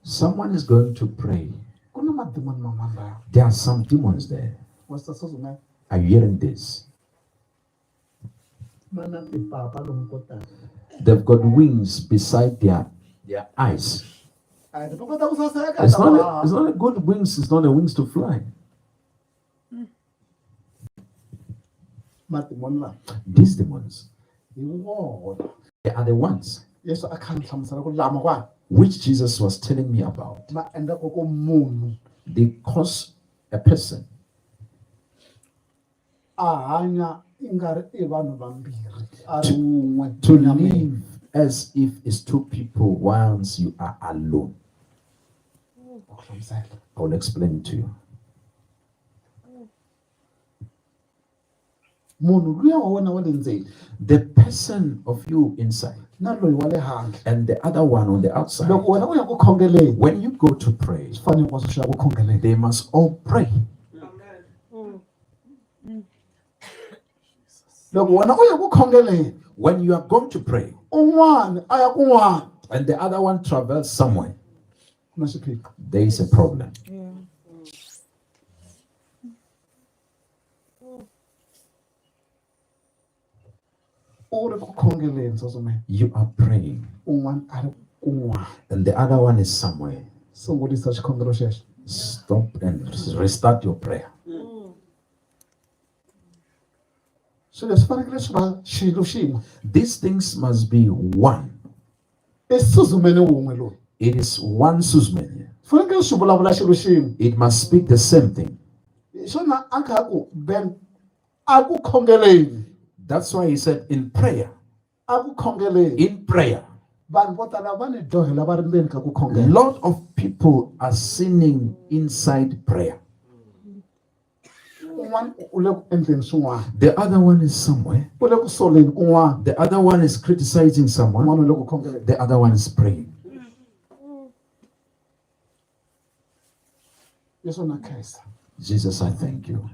Someone is going to pray. There are some demons there. Are you hearing this? They've got wings beside their eyes. It's not a good wings, it's not a wings to fly. These demons, they are the ones which Jesus was telling me about. They cause a person to live as if it's two people once you are alone. I will explain it to you. The person of you inside and the other one on the outside. When you go to pray, they must all pray. When you are going to pray and the other one travels somewhere, there is a problem. You are praying and the other one is somewhere. Stop and restart your prayer. These things must be one. It is one susmen. It must speak the same thing. That's why he said in prayer. In prayer. A lot of people are sinning inside prayer. The other one is somewhere. The other one is criticizing someone. The other one is praying. Jesus, I thank you.